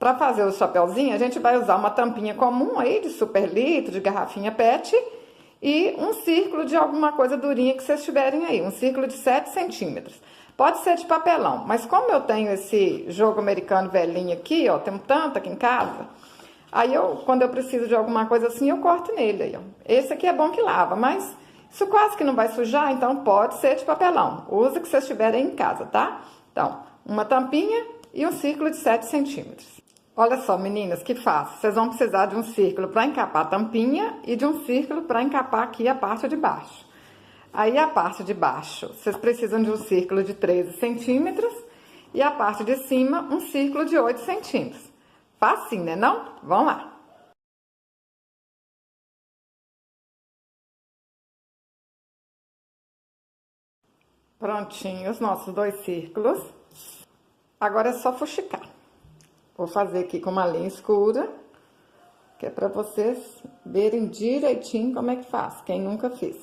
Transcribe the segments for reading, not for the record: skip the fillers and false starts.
Para fazer o chapeuzinho, a gente vai usar uma tampinha comum aí de super litro, de garrafinha PET, e um círculo de alguma coisa durinha que vocês tiverem aí, um círculo de 7 centímetros. Pode ser de papelão, mas como eu tenho esse jogo americano velhinho aqui, ó, tenho tanto aqui em casa, aí quando eu preciso de alguma coisa assim, eu corto nele aí, ó. Esse aqui é bom que lava, mas isso quase que não vai sujar, então pode ser de papelão. Usa o que vocês tiverem em casa, tá? Então, uma tampinha e um círculo de 7 centímetros. Olha só, meninas, que fácil. Vocês vão precisar de um círculo para encapar a tampinha e de um círculo para encapar aqui a parte de baixo. Aí, a parte de baixo, vocês precisam de um círculo de 13 centímetros e a parte de cima, um círculo de 8 centímetros. Facinho, né não? Vamos lá. Prontinhos os nossos 2 círculos. Agora é só fuxicar. Vou fazer aqui com uma linha escura, que é para vocês verem direitinho como é que faz, quem nunca fez.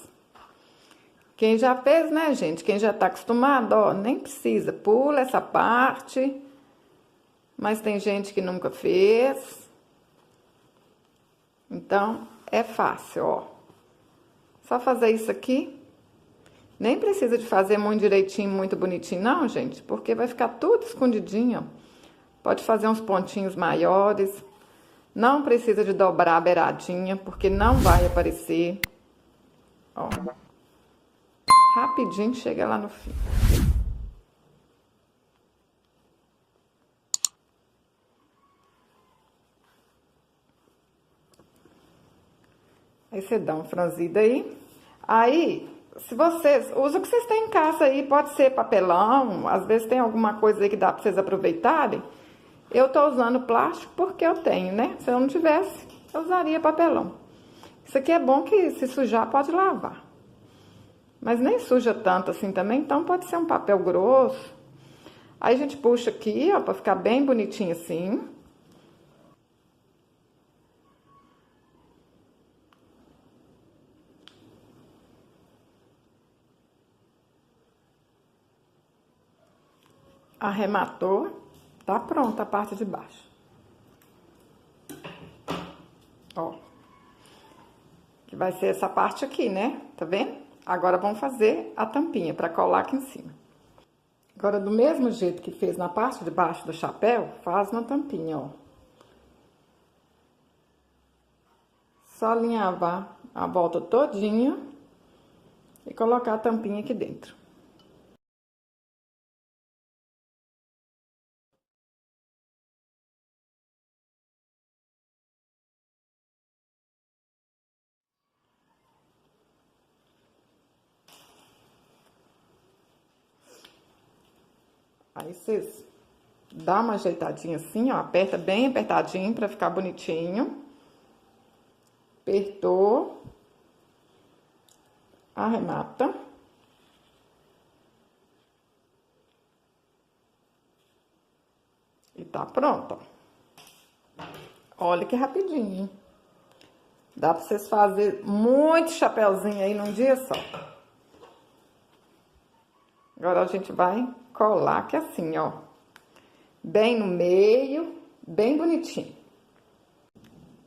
Quem já fez, né, gente? Quem já tá acostumado, ó, nem precisa, pula essa parte. Mas tem gente que nunca fez. Então, é fácil, ó. Só fazer isso aqui. Nem precisa de fazer muito direitinho, muito bonitinho, não, gente, porque vai ficar tudo escondidinho, ó. Pode fazer uns pontinhos maiores. Não precisa de dobrar a beiradinha, porque não vai aparecer. Ó. Rapidinho chega lá no fim. Aí você dá uma franzida aí. Aí, se vocês... Usa o que vocês têm em casa aí. Pode ser papelão. Às vezes tem alguma coisa aí que dá pra vocês aproveitarem. Eu tô usando plástico porque eu tenho, né? Se eu não tivesse, eu usaria papelão. Isso aqui é bom que se sujar pode lavar. Mas nem suja tanto assim também, então pode ser um papel grosso. Aí a gente puxa aqui, ó, pra ficar bem bonitinho assim. Arrematou. Tá pronta a parte de baixo. Ó. Que vai ser essa parte aqui, né? Tá vendo? Agora vamos fazer a tampinha pra colar aqui em cima. Agora, do mesmo jeito que fez na parte de baixo do chapéu, faz na tampinha, ó. Só alinhavar a volta todinha e colocar a tampinha aqui dentro. Aí vocês dá uma ajeitadinha assim, ó, aperta bem apertadinho pra ficar bonitinho. Apertou. Arremata. E tá pronto, ó. Olha que rapidinho, hein? Dá pra vocês fazerem muito chapéuzinho aí num dia só. Agora a gente vai colar aqui assim, ó. Bem no meio, bem bonitinho.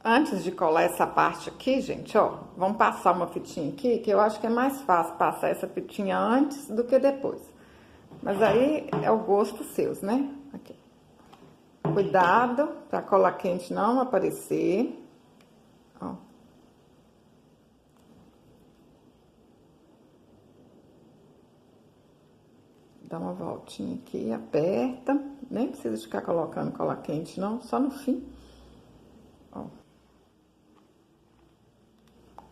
Antes de colar essa parte aqui, gente, ó, vamos passar uma fitinha aqui, que eu acho que é mais fácil passar essa fitinha antes do que depois. Mas aí é o gosto seus, né? Aqui. Cuidado pra cola quente não aparecer. Ó. Dá uma voltinha aqui, aperta. Nem precisa ficar colocando cola quente, não. Só no fim. Ó.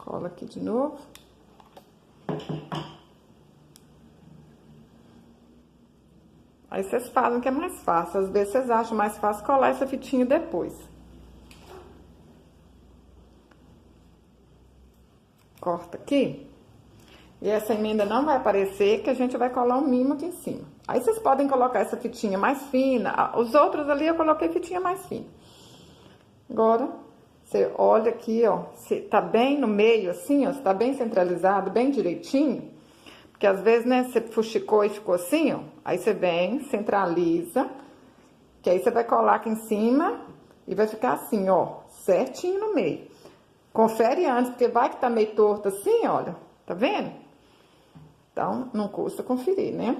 Cola aqui de novo. Aí vocês fazem que é mais fácil. Às vezes vocês acham mais fácil colar essa fitinha depois. Corta aqui. E essa emenda não vai aparecer, que a gente vai colar um mimo aqui em cima. Aí vocês podem colocar essa fitinha mais fina. Os outros ali eu coloquei fitinha mais fina. Agora, você olha aqui, ó. Se tá bem no meio, assim, ó. Se tá bem centralizado, bem direitinho. Porque às vezes, né, você fuxicou e ficou assim, ó. Aí você vem, centraliza Que aí você vai colar aqui em cima e vai ficar assim, ó, certinho no meio. Confere antes, porque vai que tá meio torto assim, olha, tá vendo? Então, não custa conferir, né?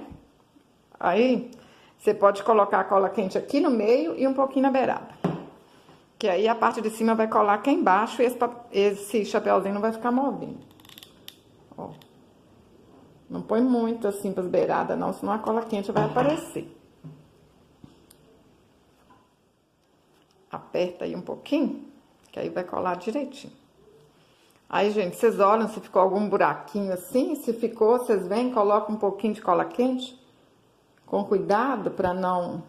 Aí, você pode colocar a cola quente aqui no meio e um pouquinho na beirada. Que aí a parte de cima vai colar aqui embaixo e esse chapéuzinho não vai ficar movinho. Ó. Não põe muito assim pras beiradas não, senão a cola quente vai aparecer. Aperta aí um pouquinho, que aí vai colar direitinho. Aí, gente, vocês olham se ficou algum buraquinho assim. Se ficou, vocês vêm, colocam um pouquinho de cola quente. Com cuidado para não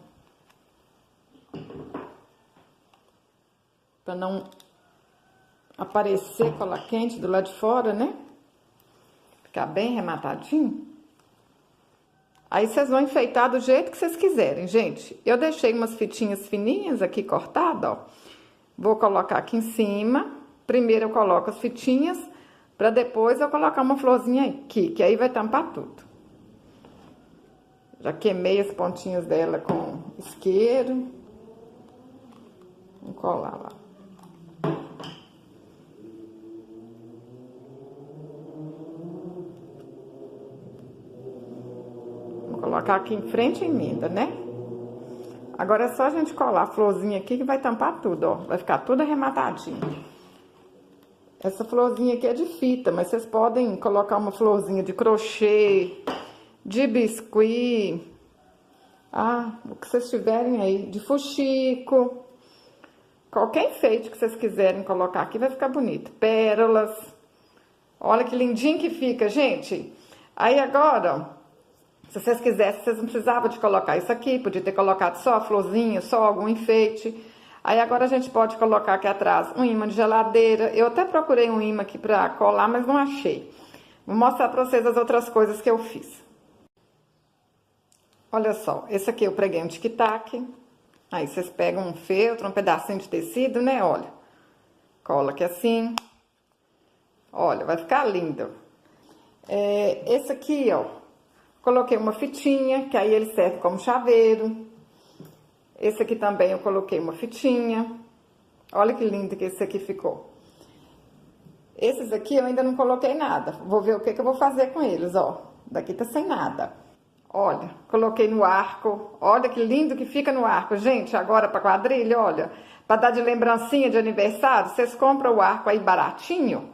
aparecer cola quente do lado de fora, né? Ficar bem rematadinho. Aí vocês vão enfeitar do jeito que vocês quiserem, gente. Eu deixei umas fitinhas fininhas aqui cortadas, ó. Vou colocar aqui em cima. Primeiro eu coloco as fitinhas, para depois eu colocar uma florzinha aqui, que aí vai tampar tudo. Já queimei as pontinhas dela com isqueiro. Vamos colar lá. Vou colocar aqui em frente a emenda, né? Agora é só a gente colar a florzinha aqui que vai tampar tudo, ó. Vai ficar tudo arrematadinho. Essa florzinha aqui é de fita, mas vocês podem colocar uma florzinha de crochê, de biscuit, o que vocês tiverem aí, de fuxico. Qualquer enfeite que vocês quiserem colocar aqui vai ficar bonito. Pérolas. Olha que lindinho que fica, gente. Aí agora, ó, se vocês quisessem, vocês não precisavam de colocar isso aqui, podia ter colocado só a florzinha, só algum enfeite. Aí agora a gente pode colocar aqui atrás um imã de geladeira. Eu até procurei um imã aqui pra colar, mas não achei. Vou mostrar pra vocês as outras coisas que eu fiz. Olha só, esse aqui eu preguei um tic-tac. Aí vocês pegam um feltro, um pedacinho de tecido, né? Olha, cola aqui assim. Olha, vai ficar lindo. Esse aqui, ó, coloquei uma fitinha, que aí ele serve como chaveiro. Esse aqui também eu coloquei uma fitinha. Olha que lindo que esse aqui ficou. Esses aqui eu ainda não coloquei nada. Vou ver o que eu vou fazer com eles, ó. Daqui tá sem nada. Olha, coloquei no arco. Olha que lindo que fica no arco. Gente, agora pra quadrilha, olha. Pra dar de lembrancinha de aniversário, vocês compram o arco aí baratinho.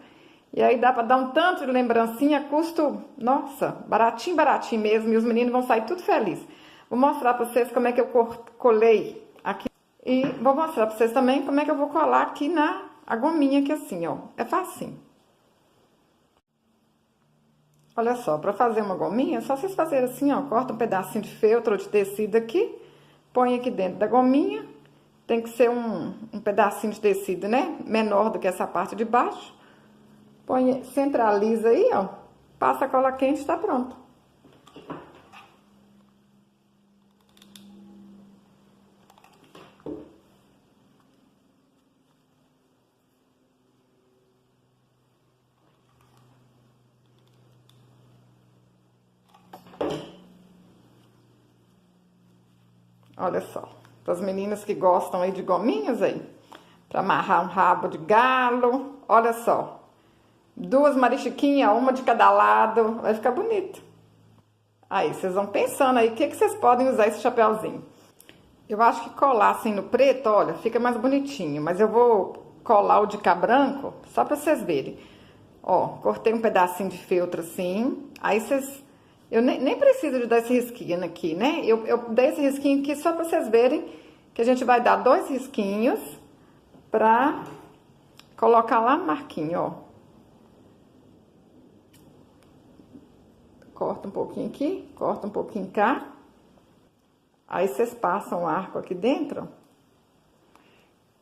E aí dá pra dar um tanto de lembrancinha, custo, nossa, baratinho, baratinho mesmo. E os meninos vão sair tudo felizes. Vou mostrar pra vocês como é que eu colei aqui. E vou mostrar pra vocês também como é que eu vou colar aqui na gominha aqui assim, ó. É facinho. Olha só, pra fazer uma gominha, é só vocês fazerem assim, ó. Corta um pedacinho de feltro ou de tecido aqui. Põe aqui dentro da gominha. Tem que ser um pedacinho de tecido, né? Menor do que essa parte de baixo. Põe, centraliza aí, ó. Passa a cola quente e tá pronto. Olha só, para as meninas que gostam aí de gominhas aí, para amarrar um rabo de galo, olha só. 2 marichiquinhas, uma de cada lado, vai ficar bonito. Aí, vocês vão pensando aí, o que vocês podem usar esse chapéuzinho. Eu acho que colar assim no preto, olha, fica mais bonitinho, mas eu vou colar o de cá branco, só para vocês verem. Ó, cortei um pedacinho de feltro assim, aí vocês... Eu nem preciso de dar esse risquinho aqui, né? Eu dei esse risquinho aqui só pra vocês verem que a gente vai dar 2 risquinhos pra colocar lá no marquinho, ó. Corta um pouquinho aqui, corta um pouquinho cá. Aí vocês passam o arco aqui dentro,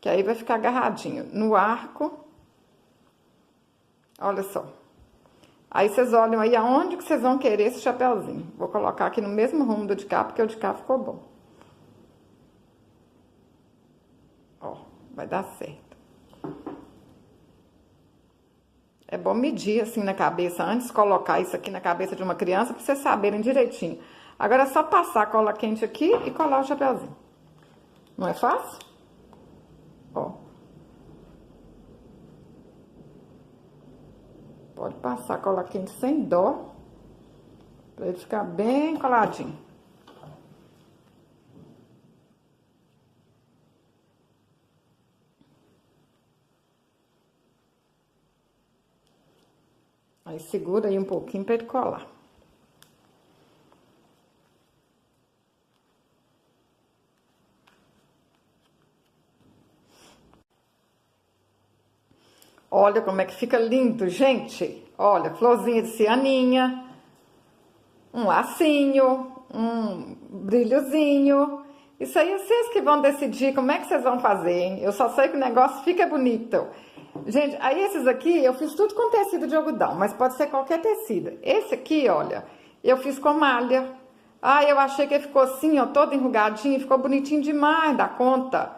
que aí vai ficar agarradinho no arco. Olha só. Aí vocês olham aí aonde que vocês vão querer esse chapéuzinho. Vou colocar aqui no mesmo rumo do de cá, porque o de cá ficou bom. Ó, vai dar certo. É bom medir assim na cabeça, antes de colocar isso aqui na cabeça de uma criança, pra vocês saberem direitinho. Agora é só passar a cola quente aqui e colar o chapéuzinho. Não é fácil? Ó. Pode passar cola quente sem dó, pra ele ficar bem coladinho. Aí segura aí um pouquinho pra ele colar. Olha como é que fica lindo, gente. Olha, florzinha de cianinha, um lacinho, um brilhozinho. Isso aí vocês que vão decidir como é que vocês vão fazer, hein? Eu só sei que o negócio fica bonito. Gente, aí esses aqui eu fiz tudo com tecido de algodão, mas pode ser qualquer tecido. Esse aqui, olha, eu fiz com malha. Ah, eu achei que ele ficou assim, ó, todo enrugadinho, ficou bonitinho demais da conta.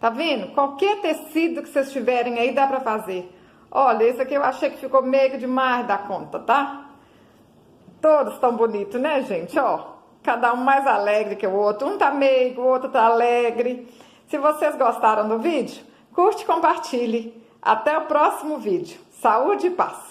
Tá vendo? Qualquer tecido que vocês tiverem aí dá pra fazer. Olha, esse aqui eu achei que ficou meio demais da conta, tá? Todos tão bonitos, né, gente? Ó, cada um mais alegre que o outro. Um tá meigo, o outro tá alegre. Se vocês gostaram do vídeo, curte e compartilhe. Até o próximo vídeo. Saúde e paz!